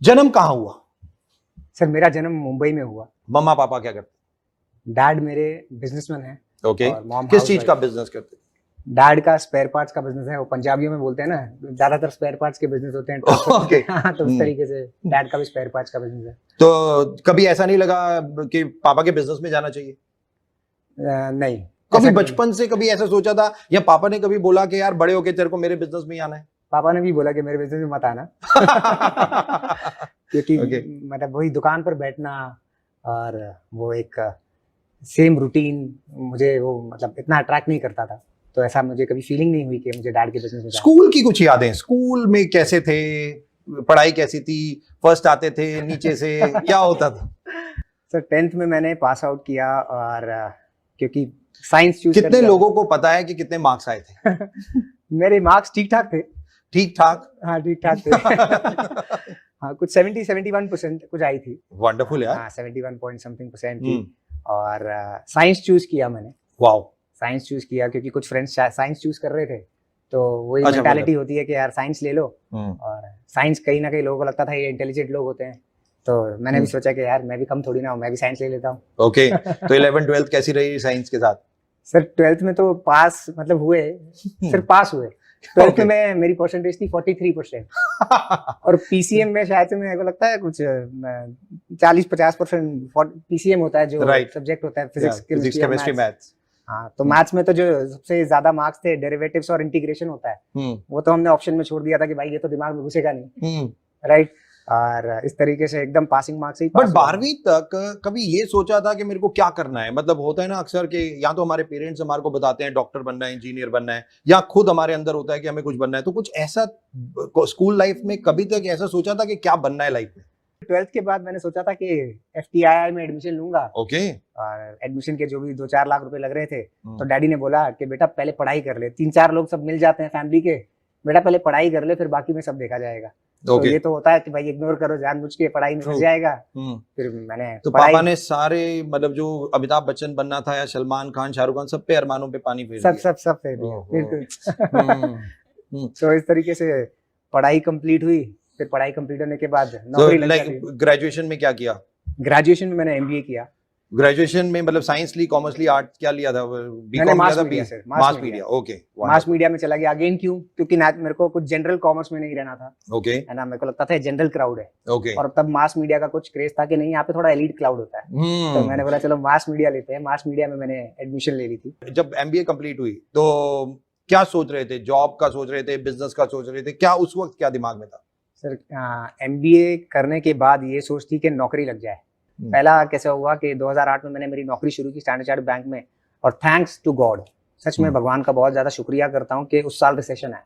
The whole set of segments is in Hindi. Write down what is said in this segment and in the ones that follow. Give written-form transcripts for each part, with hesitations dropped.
जन्म कहाँ हुआ? सर मेरा जन्म मुंबई में हुआ। मम्मा पापा क्या करते? डैड मेरे बिजनेसमैन हैं। ओके। और मॉम किस चीज का बिजनेस करते? डैड का स्पेयर पार्ट्स का बिजनेस है। वो पंजाबियों में बोलते हैं ना, ज्यादातर स्पेयर पार्ट्स के बिजनेस होते हैं। ओके। हाँ, तो उस तरीके से डैड का भी स्पेयर पार्ट्स का बिजनेस है। तो कभी ऐसा नहीं लगा कि पापा के बिजनेस में जाना चाहिए? नहीं। कभी ऐसा बचपन से कभी ऐसा सोचा था, या पापा ने कभी बोला कि यार बड़े होके तेरे को मेरे बिजनेस में ही आना है? पापा ने भी बोला कि मेरे बिजनेस में मत आना। क्योंकि Okay. मतलब वही दुकान पर बैठना और वो एक सेम रूटीन मुझे वो मतलब इतना अट्रैक्ट नहीं करता था। तो ऐसा मुझे कभी फीलिंग नहीं हुई कि मुझे डैड के बिजनेस में जाना। स्कूल की कुछ यादें, स्कूल में कैसे थे, पढ़ाई कैसी थी, फर्स्ट आते थे नीचे से, क्या होता था? सर 10th में मैंने पास आउट किया और क्योंकि साइंस चूज कितने लोगों को पता है कि कितने मार्क्स आए थे? मेरे मार्क्स ठीक ठाक थे। ठीक ठाक? हाँ, ठीक ठाक थे। हाँ, कुछ 71% कुछ आई थी। वंडरफुल यार। हाँ, 71 पॉइंट समथिंग परसेंट थी। और साइंस चूज किया मैंने। वाओ। साइंस चूज किया क्योंकि कुछ फ्रेंड्स साइंस चूज कर रहे थे, तो वही अच्छा, मेंटालिटी होती है कि यार साइंस ले लो। और साइंस कहीं ना कहीं लोगों को लगता था ये इंटेलिजेंट लोग होते हैं, तो मैंने भी सोचा कि यार मैं भी कम थोड़ी ना हूँ, मैं भी साइंस ले लेता हूँ। ओके। तो 11th 12th कैसी रही साइंस के साथ? सर 12th में तो पास मतलब हुए, सिर्फ पास हुए। 12th में मेरी परसेंटेज थी 43%। और पीसीएम में शायद से मेरे को लगता है कुछ 40-50% पीसीएम होता है, जो सब्जेक्ट होता है फिजिक्स केमिस्ट्री मैथ्स। हाँ, तो मैथ्स में तो जो सबसे ज्यादा मार्क्स थे डेरिवेटिव्स और इंटीग्रेशन होता है, वो तो हमने ऑप्शन में छोड़ दिया था कि भाई ये तो दिमाग में घुसेगा नहीं। राइट। और इस तरीके से एकदम पासिंग मार्क्स ही। बट 12वीं तक कभी ये सोचा था कि मेरे को क्या करना है? मतलब होता है ना अक्सर कि या तो हमारे पेरेंट्स हमारे को बताते हैं डॉक्टर बनना है, इंजीनियर बनना है, या खुद हमारे अंदर होता है कि हमें कुछ बनना है। तो कुछ ऐसा स्कूल लाइफ में कभी तक ऐसा सोचा था कि क्या बनना है लाइफ में? 12th के बाद मैंने सोचा था कि FTII में एडमिशन लूंगा। ओके। और एडमिशन के जो भी 2-4 लाख रुपए लग रहे थे, तो डैडी ने बोला कि बेटा पहले पढ़ाई कर ले। 3-4 लोग सब मिल जाते हैं फैमिली के, बेटा पहले पढ़ाई कर ले, फिर बाकी में सब देखा जाएगा। तो ये तो होता है कि भाई इग्नोर करो, जानबूझ के पढ़ाई में फंस जाएगा। फिर मैंने तो पापा ने सारे मतलब जो अमिताभ बच्चन बनना था या सलमान खान, शाहरुख खान, सब पे अरमानों पे पानी फेर दिया। सब फेर दिया बिल्कुल। तो इस तरीके से पढ़ाई कंप्लीट हुई। फिर पढ़ाई कंप्लीट होने के बाद नौकरी लग गई। ग्रेजुएशन में क्या किया? ग्रेजुएशन में मैंने MBA किया। ग्रेजुएशन में मतलब साइंस ली, कॉमर्स ली, आर्ट क्या लिया था? मैंने mass media sir. Mass media. Okay. Mass media में चला गया अगेन। क्यों? क्योंकि मेरे को कुछ जनरल कॉमर्स में नहीं रहना था। ओके। है ना, मेरे को लगता था जनरल क्राउड है। ओके। और तब मास मीडिया का कुछ क्रेज था कि नहीं, यहाँ पे थोड़ा एलीट क्राउड होता है। तो मैंने बोला चलो मास मीडिया लेते हैं। मास मीडिया में मैंने एडमिशन ले ली थी। जब MBA कंप्लीट हुई तो क्या सोच रहे थे? जॉब का सोच रहे थे, बिजनेस का सोच रहे थे, क्या उस वक्त क्या दिमाग में था? सर MBA करने के बाद ये सोच थी कि नौकरी लग जाए। पहला कैसा हुआ कि 2008 में मैंने मेरी नौकरी शुरू की स्टैंडर्ड चार्टर्ड बैंक में। और थैंक्स टू गॉड, सच में भगवान का बहुत ज्यादा शुक्रिया करता हूँ कि उस साल रिसेशन आया।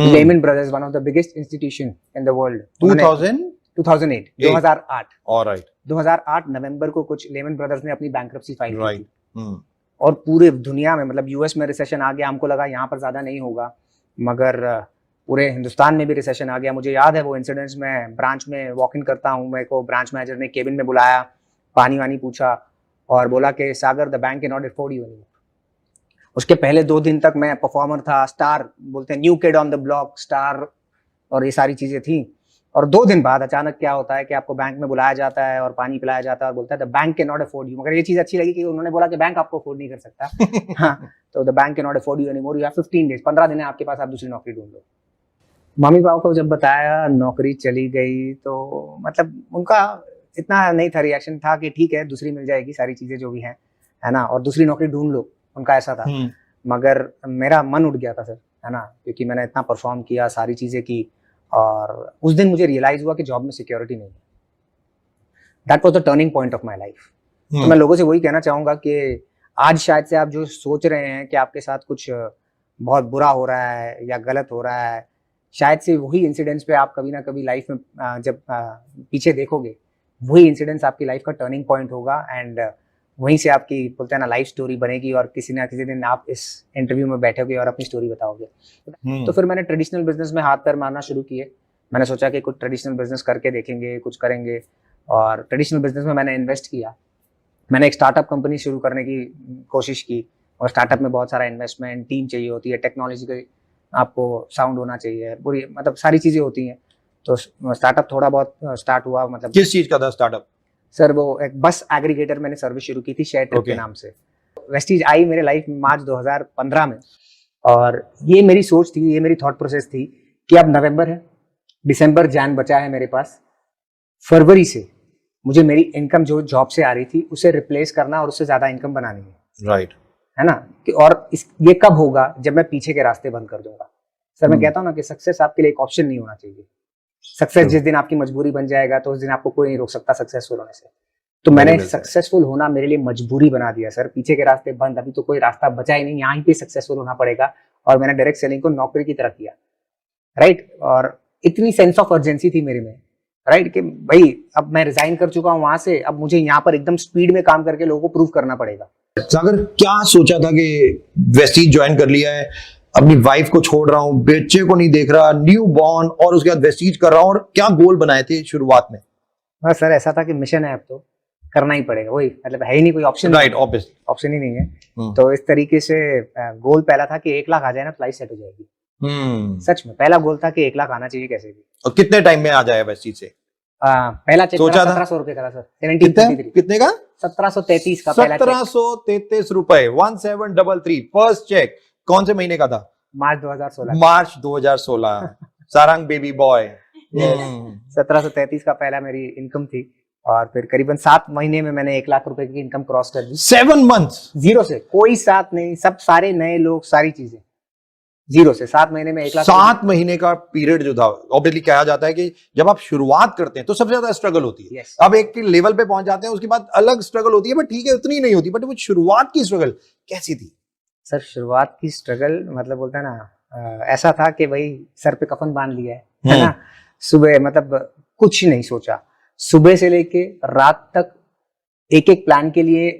Lehman Brothers, one of the biggest institution in the world. 2008 alright. 2008 नवंबर को कुछ लेमन ब्रदर्स ने अपनी बैंक्रप्सी फाइल की थी। और पूरे दुनिया में मतलब US में रिसेशन आ गया। हमको लगा यहाँ पर ज्यादा नहीं होगा, मगर पूरे हिंदुस्तान में भी रिसेशन आ गया। मुझे याद है वो इंसिडेंट्स में ब्रांच में वॉक इन करता हूँ, मेरे को ब्रांच मैनेजर ने केबिन में बुलाया, पानी वानी पूछा और बोला कि Sagar the bank can not afford you anymore. उसके पहले 2 दिन तक मैं परफॉर्मर था, स्टार बोलते हैं, new kid on the block, star और ये सारी चीजें थी। और 2 दिन बाद अचानक क्या होता है कि आपको बैंक में बुलाया जाता है और पानी पिलाया जाता है और बोलता है the bank can not afford you. मगर ये चीज अच्छी लगी कि उन्होंने बोला कि बैंक आपको अफोर्ड नहीं कर सकता। हाँ, तो the bank can not afford you anymore, you have 15 days, 15 दिन है आपके पास, आप दूसरी नौकरी ढूंढ लो। मम्मी पापा को जब बताया नौकरी चली गई, तो मतलब उनका इतना नहीं था, रिएक्शन था कि ठीक है दूसरी मिल जाएगी, सारी चीजें जो भी हैं, है ना, और दूसरी नौकरी ढूंढ लो, उनका ऐसा था। मगर मेरा मन उठ गया था सर, है ना, क्योंकि मैंने इतना परफॉर्म किया, सारी चीजें की, और उस दिन मुझे रियलाइज हुआ कि जॉब में सिक्योरिटी नहीं है। That was the turning point of my life. तो मैं लोगों से वही कहना चाहूंगा कि आज शायद से आप जो सोच रहे हैं कि आपके साथ कुछ बहुत बुरा हो रहा है या गलत हो रहा है, शायद से वही इंसिडेंट्स पे आप कभी ना कभी लाइफ में जब पीछे देखोगे, वही इंसिडेंट्स आपकी लाइफ का टर्निंग पॉइंट होगा। एंड वहीं से आपकी बोलते हैं ना लाइफ स्टोरी बनेगी, और किसी ना किसी दिन आप इस इंटरव्यू में बैठोगे और अपनी स्टोरी बताओगे। तो फिर मैंने ट्रेडिशनल बिजनेस में हाथ पैर मारना शुरू किए। मैंने सोचा कि कुछ ट्रेडिशनल बिजनेस करके देखेंगे, कुछ करेंगे। और ट्रेडिशनल बिजनेस में मैंने इन्वेस्ट किया। मैंने एक स्टार्टअप कंपनी शुरू करने की कोशिश की, और स्टार्टअप में बहुत सारा इन्वेस्टमेंट, टीम चाहिए होती है, टेक्नोलॉजी का आपको साउंड होना चाहिए, पूरी मतलब सारी चीजें होती हैं। तो स्टार्टअप थोड़ा बहुत स्टार्ट हुआ, मतलब किस चीज का था स्टार्टअप? सर वो एक बस एग्रीगेटर मैंने सर्विस शुरू की थी शेयर ट्रिप के Okay. नाम से। वेस्टीज आई मेरे लाइफ में मार्च 2015 में, और ये मेरी सोच थी, ये मेरी थॉट प्रोसेस थी कि अब नवंबर है, दिसंबर जैन बचा है मेरे पास, फरवरी से मुझे मेरी इनकम जो जॉब से आ रही थी उसे रिप्लेस करना और उससे ज्यादा इनकम बनानी है। राइट। है ना कि और ये कब होगा, जब मैं पीछे के रास्ते बंद कर दूंगा। सर मैं कहता हूँ ना कि सक्सेस आपके लिए एक ऑप्शन नहीं होना चाहिए। सक्सेस जिस दिन आपकी मजबूरी बन जाएगा तो उस दिन आपको कोई नहीं रोक सकता सक्सेसफुल होने से। तो मैंने सक्सेसफुल होना मेरे लिए मजबूरी बना दिया सर, पीछे के रास्ते बंद, अभी तो कोई रास्ता बचा ही नहीं, यहाँ पे सक्सेसफुल होना पड़ेगा। और मैंने डायरेक्ट सेलिंग को नौकरी की तरह किया, राइट। और इतनी सेंस ऑफ अर्जेंसी थी मेरे में, राइट, कि भाई अब मैं रिजाइन कर चुका हूँ वहां से, अब मुझे यहाँ पर एकदम स्पीड में काम करके लोगों को प्रूव करना पड़ेगा। सागर, क्या सोचा था कि वेस्टीज ज्वाइन कर लिया है, अपनी वाइफ को छोड़ रहा हूँ, बच्चे को नहीं देख रहा, न्यू बॉर्न, और उसके बाद वेस्टीज कर रहा हूँ, और क्या गोल बनाए थे शुरुआत में? बस सर ऐसा था कि मिशन है, अब तो करना ही पड़ेगा, वही मतलब है ही नहीं कोई ऑप्शन। राइट, ऑब्वियस ऑप्शन ही नहीं है। तो इस तरीके से गोल पहला था कि 1 लाख आ जाए ना तो लाइफ सेट हो जाएगी। सच में पहला गोल था कि 1 लाख आना चाहिए कैसे भी। और कितने टाइम में आ जाए वेस्टीज से? पहला चेक सोचा था 1700 रुपए का था सर। 1733 कितने का? 1733 का पहला चेक। 1733 रुपए, 1733 फर्स्ट चेक। कौन से महीने का था? मार्च 2016। मार्च 2016। Sarang baby boy. 1733 का पहला मेरी इनकम थी, और फिर करीबन 7 महीने में मैंने 1 लाख रुपए की इनकम क्रॉस कर दी। 7 मंथ्स जीरो से, कोई साथ नहीं, सब सारे नए लोग, सारी चीजें जीरो से 7 महीने में 1 लाख। 7 महीने का पीरियड जो था, ऑब्वियसली कहा जाता है कि जब आप शुरुआत करते हैं तो सबसे ज्यादा स्ट्रगल होती है। yes. अब एक लेवल पे पहुंच जाते हैं, उसके बाद अलग स्ट्रगल होती है, बट ठीक है उतनी नहीं होती, बट वो शुरुआत की स्ट्रगल कैसी थी? सर शुरुआत की स्ट्रगल मतलब बोलता है ना, ऐसा था कि भाई सर पे कफन बांध लिया है ना। सुबह मतलब कुछ नहीं सोचा, सुबह से लेके रात तक एक एक प्लान के लिए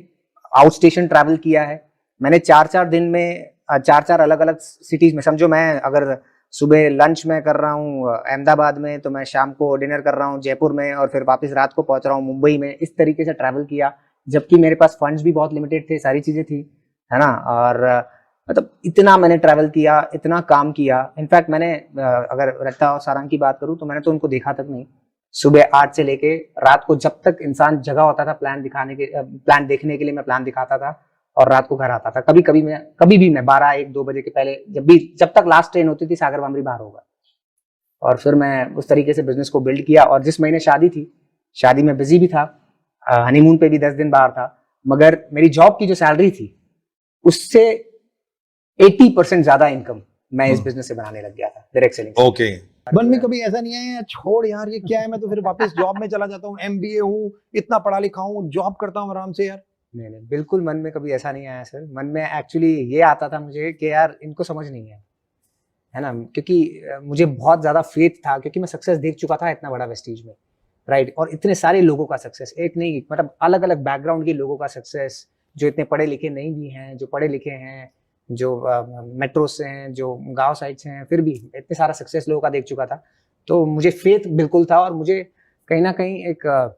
आउट स्टेशन ट्रैवल किया है मैंने। 4-4 दिन में 4-4 अलग अलग सिटीज में। समझो मैं अगर सुबह लंच में कर रहा हूँ अहमदाबाद में, तो मैं शाम को डिनर कर रहा हूँ जयपुर में, और फिर वापस रात को पहुंच रहा हूँ मुंबई में। इस तरीके से ट्रैवल किया, जबकि मेरे पास फंड्स भी बहुत लिमिटेड थे, सारी चीजें थी, है ना। और मतलब इतना मैंने ट्रैवल किया, इतना काम किया। इनफैक्ट मैंने अगर रत्ता और सारंग की बात करूं तो मैंने तो उनको देखा तक नहीं। सुबह 8 से लेके रात को जब तक इंसान जगा होता था प्लान देखने के लिए मैं प्लान दिखाता था, और रात को घर आता था। कभी भी मैं 12-1-2 बजे के पहले, जब तक लास्ट ट्रेन होती थी सागर बामरी बाहर होगा। और फिर मैं उस तरीके से बिजनेस को बिल्ड किया। और जिस महीने शादी थी, शादी में बिजी भी था, हनीमून पे भी 10 दिन बाहर था, मगर मेरी जॉब की जो सैलरी थी उससे 80% ज्यादा इनकम मैं इस बिजनेस से बनाने लग गया था, डायरेक्ट सेलिंग। ओके। मन में कभी ऐसा नहीं आया छोड़ यार ये क्या है, मैं तो फिर वापस जॉब में चला जाता हूँ, एमबीए हूँ, इतना पढ़ा लिखा हूँ, जॉब करता हूँ आराम से यार? नहीं, बिल्कुल मन में कभी ऐसा नहीं आया सर। मन में एक्चुअली ये आता था मुझे कि यार इनको समझ नहीं है ना, क्योंकि मुझे बहुत ज्यादा फेथ था, क्योंकि मैं सक्सेस देख चुका था इतना बड़ा वेस्टीज में, राइट। और इतने सारे लोगों का सक्सेस, एक नहीं मतलब अलग अलग बैकग्राउंड के लोगों का सक्सेस, जो इतने पढ़े लिखे नहीं भी हैं, जो पढ़े लिखे हैं, जो मेट्रो से हैं, जो गांव साइड से हैं, फिर भी इतने सारा सक्सेस लोगों का देख चुका था। तो मुझे फेथ बिल्कुल था, और मुझे कहीं ना कहीं एक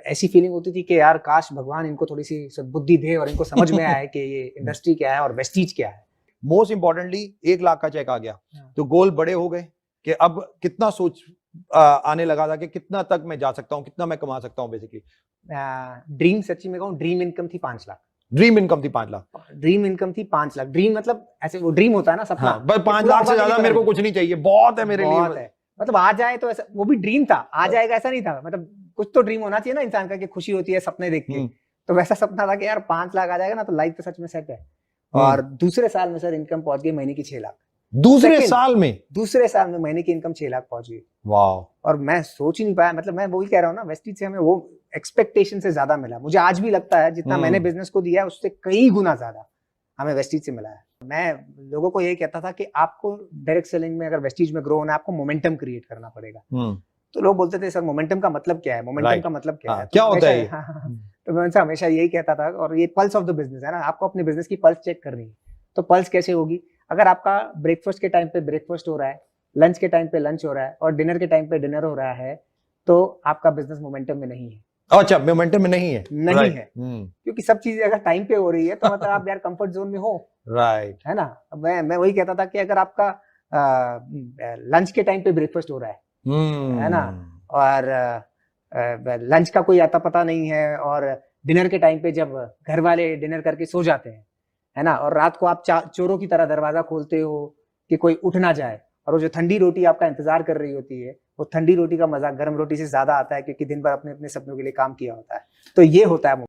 ऐसी फीलिंग होती थी कि यार काश भगवान इनको थोड़ी सी सद्बुद्धि दे और इनको समझ में आए कि ये इंडस्ट्री क्या है और वेस्टीज क्या है। मोस्ट इंपॉर्टेंटली 1 लाख का चेक आ गया, तो गोल बड़े हो गए कि अब कितना सोच आने लगा था कि कितना तक मैं जा सकता हूँ, कितना मैं कमा सकता हूँ। बेसिकली ड्रीम, सच्ची में कहूँ, ड्रीम इनकम थी 5 लाख। ड्रीम इनकम थी 5 लाख। ड्रीम इनकम थी 5 लाख। ड्रीम मतलब ऐसे वो ड्रीम होता है ना सपना। हाँ, बस 5 लाख से ज्यादा मेरे को कुछ नहीं चाहिए, बहुत है मेरे लिए। है मतलब आ जाए तो ऐसा, वो भी ड्रीम था, आ जाएगा ऐसा नहीं था। मतलब कुछ तो ड्रीम होना चाहिए ना इंसान का, कि खुशी होती है सपने देख के। तो वैसा सपना था कि यार 5 लाख आ जाएगा ना तो लाइफ तो सच में सेट है। और दूसरे साल में सर इनकम पहुंच गई महीने की 6 लाख। दूसरे साल में महीने की इनकम 6 लाख पहुंच गई। वाह। और मैं सोच ही नहीं पाया, मतलब मैं वही कह रहा हूँ ना, वेस्टीज से हमें वो एक्सपेक्टेशन से ज्यादा मिला। मुझे आज भी लगता है जितना मैंने बिजनेस को दिया है उससे कई गुना ज्यादा हमें वेस्टीज से मिला है। मैं लोगों को यही कहता था कि आपको डायरेक्ट सेलिंग में अगर वेस्टीज में ग्रो होना है, आपको मोमेंटम क्रिएट करना पड़ेगा। तो लोग बोलते थे सर मोमेंटम का मतलब क्या है, मोमेंटम का मतलब क्या है, क्या होता है? तो मैं उनसे हमेशा यही कहता था, और ये पल्स ऑफ द बिजनेस है ना, आपको अपने बिजनेस की पल्स चेक करनी है। तो पल्स कैसे होगी? अगर आपका ब्रेकफास्ट के टाइम पे ब्रेकफास्ट हो रहा है, लंच के टाइम पे लंच हो रहा है, और डिनर के टाइम पे डिनर हो रहा है, तो आपका बिजनेस मोमेंटम में नहीं है। अच्छा, मोमेंटम में नहीं है। नहीं है, क्योंकि सब चीजें अगर टाइम पे हो रही है तो मतलब आप यार कंफर्ट जोन में हो, राइट, है ना। मैं वही कहता था कि अगर आपका लंच के टाइम पे ब्रेकफास्ट हो रहा है, है ना, और लंच का कोई आता पता नहीं है, और डिनर के टाइम पे जब घर वाले डिनर करके सो जाते हैं, है ना, और रात को आप चोरों की तरह दरवाजा खोलते हो कि कोई उठ ना जाए, और वो जो ठंडी रोटी आपका इंतजार कर रही होती है, वो ठंडी रोटी का मजा गर्म रोटी से ज्यादा आता है, क्योंकि दिन भर अपने अपने सपनों के लिए काम किया होता है। तो ये होता है।